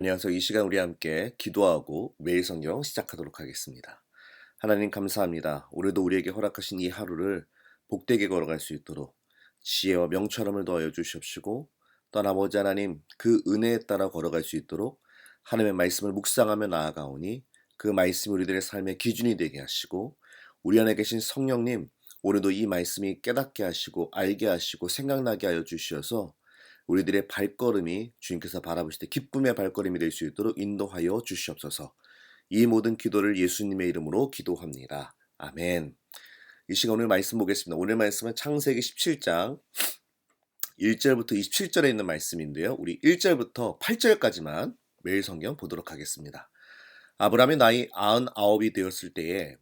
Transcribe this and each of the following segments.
안녕하세요. 이 시간 우리 함께 기도하고 매일 성경 시작하도록 하겠습니다. 하나님 감사합니다. 오늘도 우리에게 허락하신 이 하루를 복되게 걸어갈 수 있도록 지혜와 명철함을 더하여 주시옵시고 또한 아버지 하나님 그 은혜에 따라 걸어갈 수 있도록 하나님의 말씀을 묵상하며 나아가오니 그 말씀이 우리들의 삶의 기준이 되게 하시고 우리 안에 계신 성령님 오늘도 이 말씀이 깨닫게 하시고 알게 하시고 생각나게 하여 주시어서 우리들의 발걸음이 주님께서 바라보실 때 기쁨의 발걸음이 될 수 있도록 인도하여 주시옵소서. 이 모든 기도를 예수님의 이름으로 기도합니다. 아멘. 이 시간 오늘 말씀 보겠습니다. 오늘 말씀은 창세기 17장 1절부터 27절에 있는 말씀인데요. 우리 1절부터 8절까지만 매일 성경 보도록 하겠습니다. 아브라함의 나이 99이 되었을 때에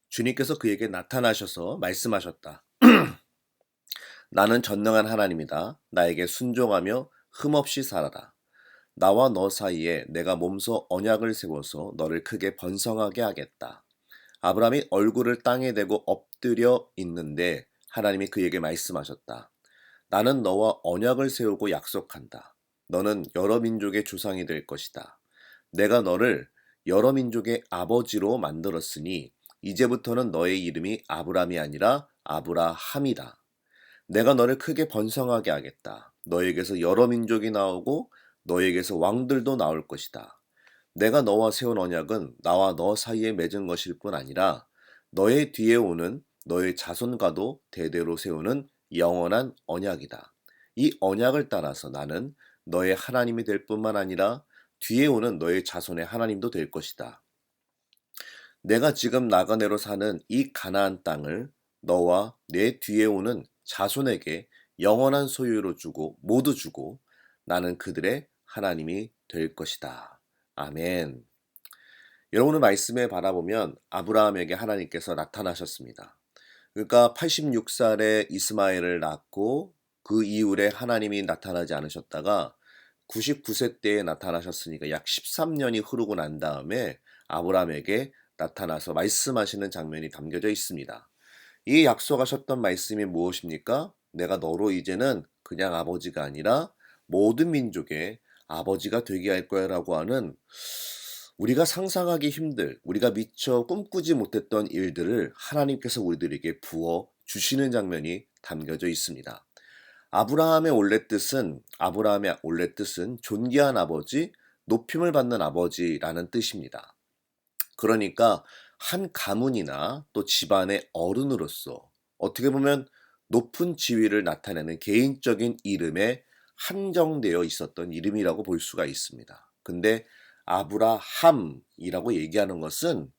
주님께서 그에게 나타나셔서 말씀하셨다. 나는 전능한 하나님이다. 나에게 순종하며 흠없이 살아라. 나와 너 사이에 내가 몸소 언약을 세워서 너를 크게 번성하게 하겠다. 아브라함이 얼굴을 땅에 대고 엎드려 있는데 하나님이 그에게 말씀하셨다. 나는 너와 언약을 세우고 약속한다. 너는 여러 민족의 조상이 될 것이다. 내가 너를 여러 민족의 아버지로 만들었으니 이제부터는 너의 이름이 아브람이 아니라 아브라함이다. 내가 너를 크게 번성하게 하겠다. 너에게서 여러 민족이 나오고 너에게서 왕들도 나올 것이다. 내가 너와 세운 언약은 나와 너 사이에 맺은 것일 뿐 아니라 너의 뒤에 오는 너의 자손과도 대대로 세우는 영원한 언약이다. 이 언약을 따라서 나는 너의 하나님이 될 뿐만 아니라 뒤에 오는 너의 자손의 하나님도 될 것이다. 내가 지금 나그네로 사는 이 가나안 땅을 너와 내 뒤에 오는 자손에게 영원한 소유로 모두 주고 나는 그들의 하나님이 될 것이다. 아멘. 여러분의 말씀에 바라보면 아브라함에게 하나님께서 나타나셨습니다. 그러니까 86살에 이스마엘을 낳고 그 이후에 하나님이 나타나지 않으셨다가 99세 때에 나타나셨으니까 약 13년이 흐르고 난 다음에 아브라함에게 나타나서 말씀하시는 장면이 담겨져 있습니다. 이 약속하셨던 말씀이 무엇입니까? 내가 너로 이제는 그냥 아버지가 아니라 모든 민족의 아버지가 되게 할 거야 라고 하는 우리가 상상하기 우리가 미처 꿈꾸지 못했던 일들을 하나님께서 우리들에게 부어 주시는 장면이 담겨져 있습니다. 아브라함의 원래 뜻은 존귀한 아버지, 높임을 받는 아버지라는 뜻입니다. 그러니까 한 가문이나 또 집안의 어른으로서 어떻게 보면 높은 지위를 나타내는 개인적인 이름에 한정되어 있었던 이름이라고 볼 수가 있습니다. 근데 아브라함이라고 얘기하는 것은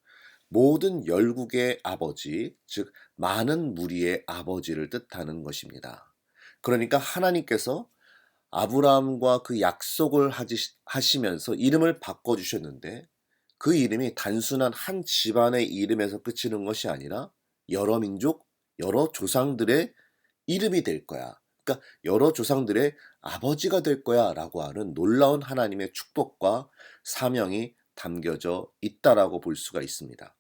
모든 열국의 아버지, 즉 많은 무리의 아버지를 뜻하는 것입니다. 그러니까 하나님께서 아브라함과 그 약속을 하시면서 이름을 바꿔주셨는데 그 이름이 단순한 한 집안의 이름에서 그치는 것이 아니라 여러 민족, 여러 조상들의 이름이 될 거야. 그러니까 여러 조상들의 아버지가 될 거야 라고 하는 놀라운 하나님의 축복과 사명이 담겨져 있다라고 볼 수가 있습니다.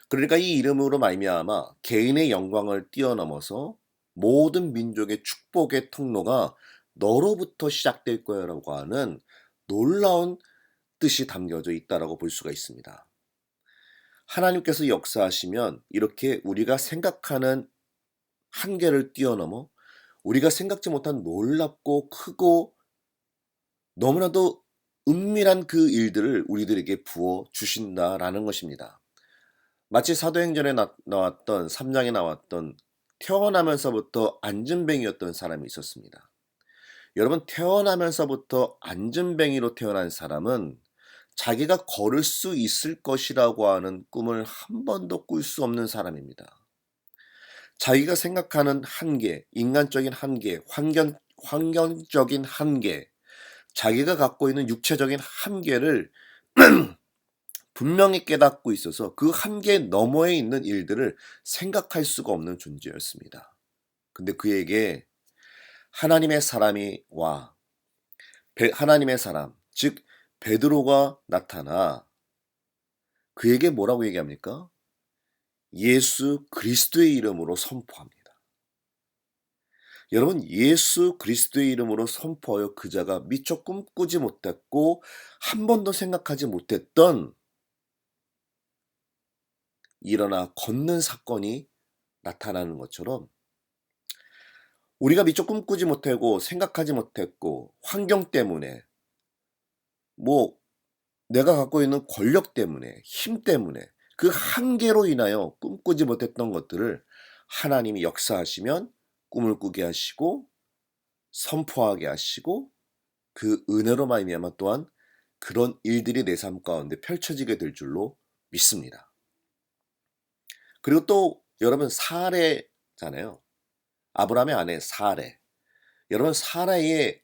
그러니까 이 이름으로 말미암아 개인의 영광을 뛰어넘어서 모든 민족의 축복의 통로가 너로부터 시작될 거야라고 하는 놀라운 뜻이 담겨져 있다라고 볼 수가 있습니다. 하나님께서 역사하시면 이렇게 우리가 생각하는 한계를 뛰어넘어 우리가 생각지 못한 놀랍고 크고 너무나도 은밀한 그 일들을 우리들에게 부어 주신다라는 것입니다. 마치 사도행전에 나왔던 3장에 나왔던 태어나면서부터 안진뱅이였던 사람이 있었습니다. 여러분 태어나면서부터 안진뱅이로 태어난 사람은 자기가 걸을 수 있을 것이라고 하는 꿈을 한 번도 꿀 수 없는 사람입니다. 자기가 생각하는 한계, 인간적인 한계, 환경적인 한계, 자기가 갖고 있는 육체적인 한계를 분명히 깨닫고 있어서 그 한계 너머에 있는 일들을 생각할 수가 없는 존재였습니다. 근데 그에게 하나님의 사람이 하나님의 사람, 즉 베드로가 나타나 그에게 뭐라고 얘기합니까? 예수 그리스도의 이름으로 선포합니다. 여러분 예수 그리스도의 이름으로 선포하여 그자가 미처 꿈꾸지 못했고 한 번도 생각하지 못했던 일어나 걷는 사건이 나타나는 것처럼 우리가 미처 꿈꾸지 못하고 생각하지 못했고 환경 때문에 뭐 내가 갖고 있는 권력 때문에 힘 때문에 그 한계로 인하여 꿈꾸지 못했던 것들을 하나님이 역사하시면 꿈을 꾸게 하시고 선포하게 하시고 그 은혜로 말미암아 또한 그런 일들이 내 삶 가운데 펼쳐지게 될 줄로 믿습니다. 그리고 또 여러분 사례잖아요. 아브라함의 아내 사레. 여러분 사레의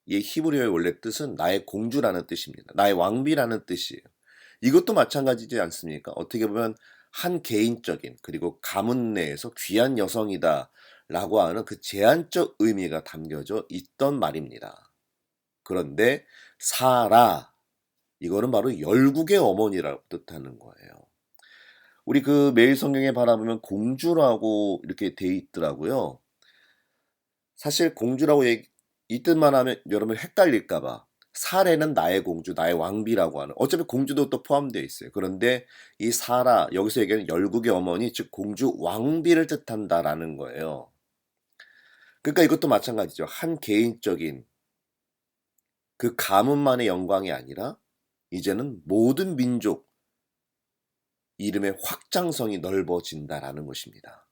히브리어의 원래 뜻은 나의 공주라는 뜻입니다. 나의 왕비라는 뜻이에요. 이것도 마찬가지지 않습니까? 어떻게 보면 한 개인적인 그리고 가문 내에서 귀한 여성이다라고 하는 그 제한적 의미가 담겨져 있던 말입니다. 그런데 사라 이거는 바로 열국의 어머니라고 뜻하는 거예요. 우리 그 매일 성경에 바라보면 공주라고 이렇게 돼 있더라고요. 사실 공주라고 이 뜻만 하면 여러분 헷갈릴까 봐 사례는 나의 공주, 나의 왕비라고 하는 어차피 공주도 또 포함되어 있어요. 그런데 이 사라 여기서 얘기하는 열국의 어머니 즉 공주 왕비를 뜻한다라는 거예요. 그러니까 이것도 마찬가지죠. 한 개인적인 그 가문만의 영광이 아니라 이제는 모든 민족 이름의 확장성이 넓어진다라는 것입니다.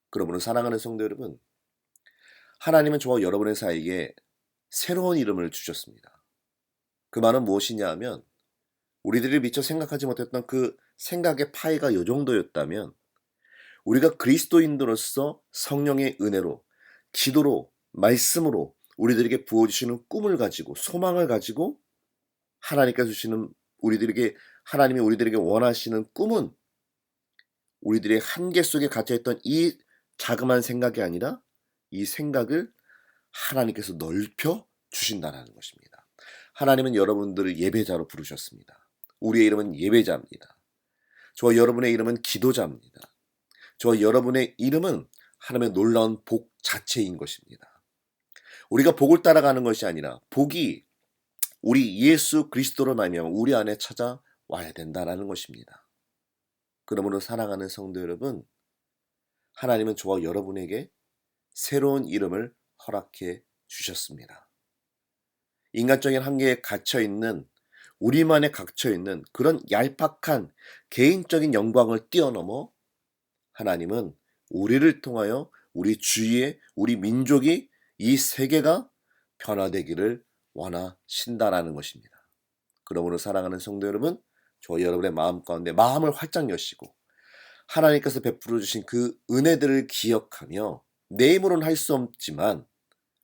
그러므로 사랑하는 성도 여러분, 하나님은 저와 여러분의 사이에 새로운 이름을 주셨습니다. 그 말은 무엇이냐 하면 우리들이 미처 생각하지 못했던 그 생각의 파이가 요 정도였다면 우리가 그리스도인으로서 성령의 은혜로 기도로 말씀으로 우리들에게 부어주시는 꿈을 가지고 소망을 가지고 하나님께서 주시는 하나님이 우리들에게 원하시는 꿈은 우리들의 한계 속에 갇혀있던 이 자그마한 생각이 아니라 이 생각을 하나님께서 넓혀 주신다는 것입니다. 하나님은 여러분들을 예배자로 부르셨습니다. 우리의 이름은 예배자입니다. 저와 여러분의 이름은 기도자입니다. 저와 여러분의 이름은 하나님의 놀라운 복 자체인 것입니다. 우리가 복을 따라가는 것이 아니라 복이 우리 예수 그리스도로 말미암아 우리 안에 찾아와야 된다는 것입니다. 그러므로 사랑하는 성도 여러분, 하나님은 저와 여러분에게 새로운 이름을 허락해 주셨습니다. 인간적인 한계에 갇혀있는 우리만에 갇혀있는 그런 얄팍한 개인적인 영광을 뛰어넘어 하나님은 우리를 통하여 우리 주위에 우리 민족이 이 세계가 변화되기를 원하신다라는 것입니다. 그러므로 사랑하는 성도 여러분, 저 여러분의 마음 가운데 마음을 활짝 여시고 하나님께서 베풀어 주신 그 은혜들을 기억하며 내 힘으로는 할 수 없지만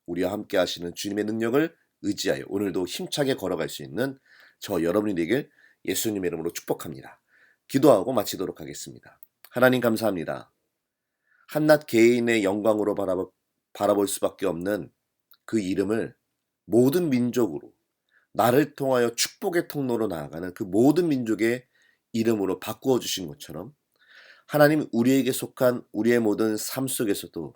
우리와 함께 하시는 주님의 능력을 의지하여 오늘도 힘차게 걸어갈 수 있는 저 여러분이 되길 예수님의 이름으로 축복합니다. 기도하고 마치도록 하겠습니다. 하나님 감사합니다. 한낱 개인의 영광으로 바라볼 수밖에 없는 그 이름을 모든 민족으로 나를 통하여 축복의 통로로 나아가는 그 모든 민족의 이름으로 바꾸어 주신 것처럼 하나님 우리에게 속한 우리의 모든 삶 속에서도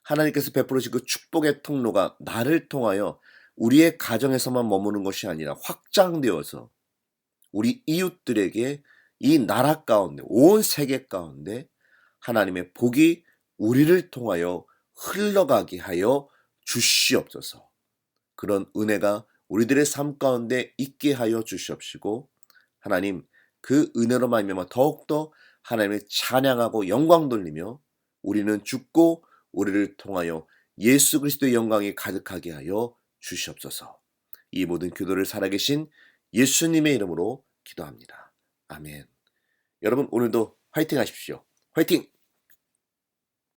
하나님께서 베풀어 주신 그 축복의 통로가 나를 통하여 우리의 가정에서만 머무는 것이 아니라 확장되어서 우리 이웃들에게 이 나라 가운데 온 세계 가운데 하나님의 복이 우리를 통하여 흘러가게 하여 주시옵소서. 그런 은혜가 우리들의 삶 가운데 있게 하여 주시옵시고 하나님 그 은혜로 말미암아 더욱더 하나님을 찬양하고 영광 돌리며 우리는 죽고 우리를 통하여 예수 그리스도의 영광이 가득하게 하여 주시옵소서. 이 모든 기도를 살아계신 예수님의 이름으로 기도합니다. 아멘. 여러분 오늘도 화이팅 하십시오. 화이팅!